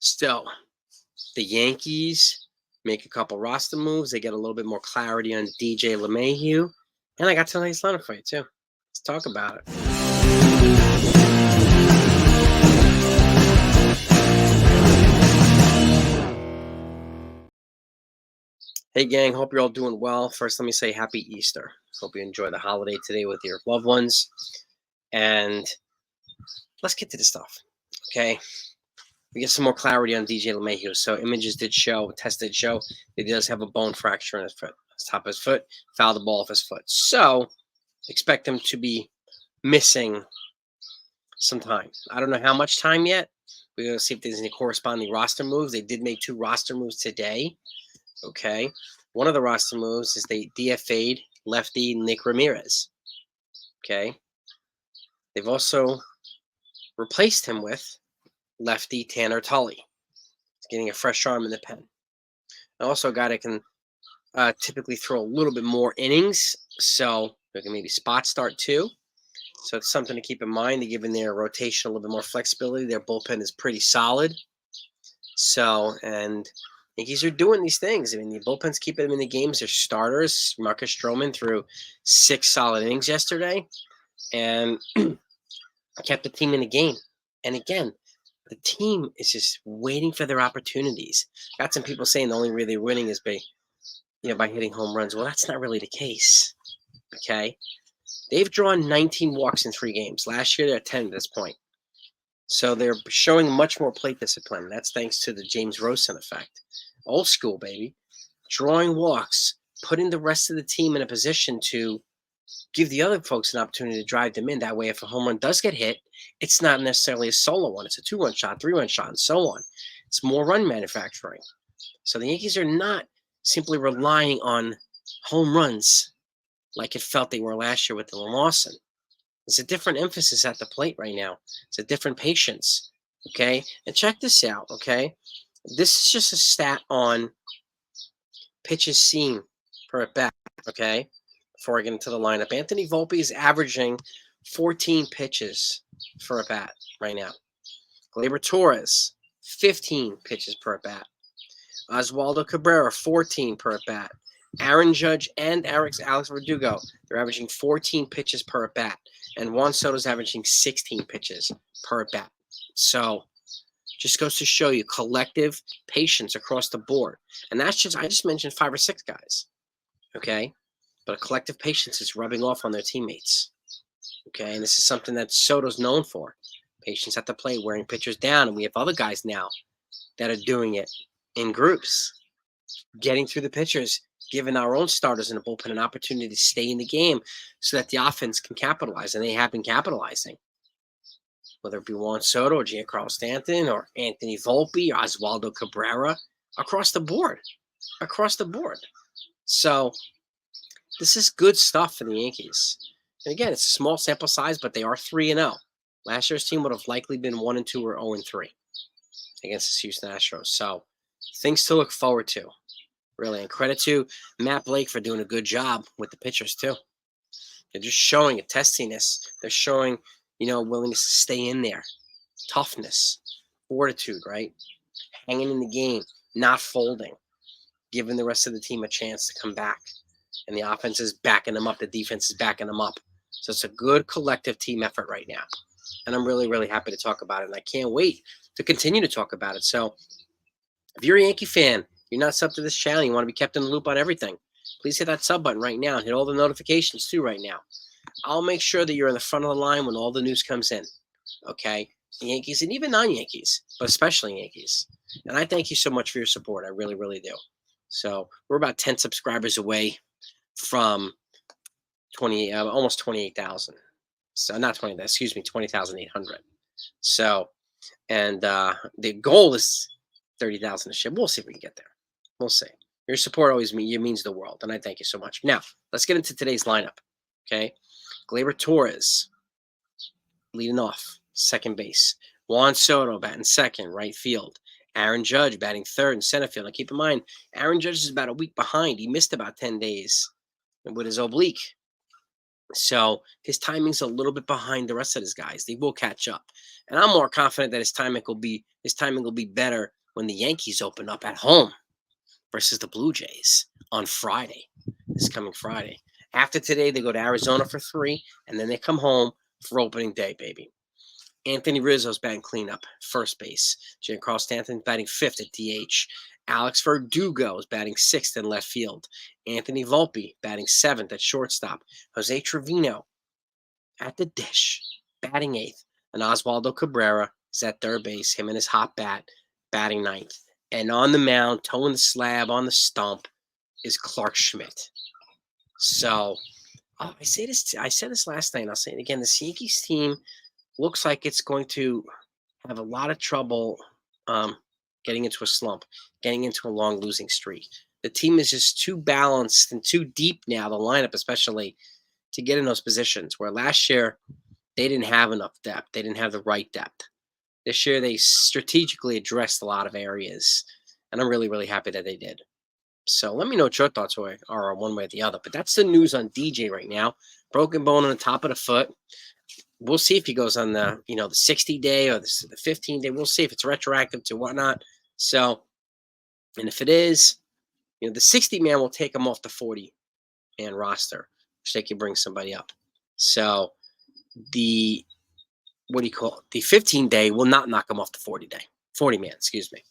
Still, the Yankees make a couple roster moves. They get a little bit more clarity on DJ Lemahieu. And I got tonight's lineup for you, too. Let's talk about it. Hey, gang. Hope you're all doing well. First, let me say Happy Easter. Hope you enjoy the holiday today with your loved ones. And let's get to the stuff, okay? We get some more clarity on DJ Lemahieu. So images did show, tests did show that he does have a bone fracture in his foot. Top of his foot, fouled the ball off his foot. So expect him to be missing some time. I don't know how much time yet. We're going to see if there's any corresponding roster moves. They did make 2 roster moves today. Okay. One of the roster moves is they DFA'd lefty Nick Ramirez. Okay. They've also replaced him with lefty Tanner Tully. He's getting a fresh arm in the pen. Also a guy that can typically throw a little bit more innings, so they can maybe spot start too. So it's something to keep in mind. They're giving their rotation a little bit more flexibility. Their bullpen is pretty solid. So, and Yankees are doing these things. I mean, the bullpen's keeping them in the games. They're starters. Marcus Stroman threw 6 solid innings yesterday and kept the team in the game. And again, the team is just waiting for their opportunities. Got some people saying the only way they're winning is by hitting home runs. Well, that's not really the case. Okay, they've drawn 19 walks in 3 games. Last year, they're at 10 at this point. So they're showing much more plate discipline. That's thanks to the James Rosen effect. Old school, baby. Drawing walks, putting the rest of the team in a position to give the other folks an opportunity to drive them in. That way, if a home run does get hit, it's not necessarily a solo one. It's a 2-run shot, 3-run shot, and so on. It's more run manufacturing. So the Yankees are not simply relying on home runs like it felt they were last year with Dylan Lawson. There's a different emphasis at the plate right now. It's a different patience, okay? And check this out, okay? This is just a stat on pitches seen per at bat, okay? Before I get into the lineup, Anthony Volpe is averaging 14 pitches for a bat right now. Gleyber Torres, 15 pitches per at bat. Oswaldo Cabrera, 14 per at bat. Aaron Judge and Alex Verdugo, they're averaging 14 pitches per at bat. And Juan Soto's averaging 16 pitches per at bat. So just goes to show you collective patience across the board. And that's just, I just mentioned 5 or 6 guys, okay? But a collective patience is rubbing off on their teammates, okay? And this is something that Soto's known for. Patience at the plate, wearing pitchers down. And we have other guys now that are doing it in groups, getting through the pitchers, giving our own starters in the bullpen an opportunity to stay in the game so that the offense can capitalize. And they have been capitalizing. Whether it be Juan Soto or Giancarlo Stanton or Anthony Volpe or Oswaldo Cabrera, across the board. Across the board. So this is good stuff for the Yankees. And again, it's a small sample size, but they are 3-0. Last year's team would have likely been 1-2 or 0-3 against the Houston Astros. So things to look forward to, really. And credit to Matt Blake for doing a good job with the pitchers, too. They're just showing a testiness. They're showing, willingness to stay in there. Toughness, fortitude, right? Hanging in the game, not folding, giving the rest of the team a chance to come back. And the offense is backing them up. The defense is backing them up. So it's a good collective team effort right now. And I'm really, really happy to talk about it. And I can't wait to continue to talk about it. So if you're a Yankee fan, you're not subbed to this channel, you want to be kept in the loop on everything, please hit that sub button right now and hit all the notifications too right now. I'll make sure that you're in the front of the line when all the news comes in, okay? The Yankees and even non-Yankees, but especially Yankees. And I thank you so much for your support. I really, really do. So we're about 10 subscribers away from almost 28,000. So not 20, excuse me, 20,800. So, and the goal is 30,000 a ship. We'll see if we can get there. We'll see. Your support always means the world, and I thank you so much. Now, let's get into today's lineup, okay? Gleyber Torres leading off, second base. Juan Soto batting second, right field. Aaron Judge batting third in center field. And keep in mind, Aaron Judge is about a week behind. He missed about 10 days with his oblique. So his timing's a little bit behind the rest of his guys. They will catch up. And I'm more confident that his timing will be better when the Yankees open up at home versus the Blue Jays on Friday, this coming Friday. After today, they go to Arizona for 3, and then they come home for opening day, baby. Anthony Rizzo's batting cleanup, first base. Giancarlo Stanton batting 5th at DH. Alex Verdugo is batting 6th in left field. Anthony Volpe batting 7th at shortstop. Jose Trevino at the dish, batting 8th. And Oswaldo Cabrera is at third base, him and his hot bat, batting 9th. And on the mound, toeing the slab on the stump, is Clark Schmidt. So I said this last night, and I'll say it again. This Yankees team looks like it's going to have a lot of trouble getting into a slump, getting into a long losing streak. The team is just too balanced and too deep now, the lineup especially, to get in those positions, where last year they didn't have enough depth. They didn't have the right depth. This year they strategically addressed a lot of areas, and I'm really, really happy that they did. So let me know what your thoughts are on one way or the other. But that's the news on DJ right now. Broken bone on the top of the foot. We'll see if he goes on the 60-day or the 15-day. We'll see if it's retroactive to whatnot. So, and if it is, the 60-man will take him off the 40-man roster, which they can bring somebody up. So the 15-day will not knock him off the 40-man, excuse me.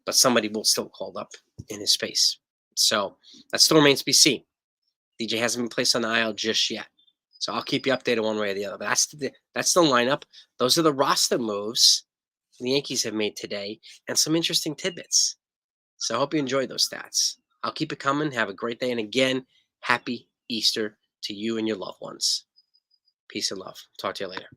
But somebody will still called up in his space. So that still remains to be seen. DJ hasn't been placed on the IL just yet. So I'll keep you updated one way or the other. But that's the lineup. Those are the roster moves the Yankees have made today, and some interesting tidbits. So I hope you enjoyed those stats. I'll keep it coming. Have a great day. And again, happy Easter to you and your loved ones. Peace and love. Talk to you later.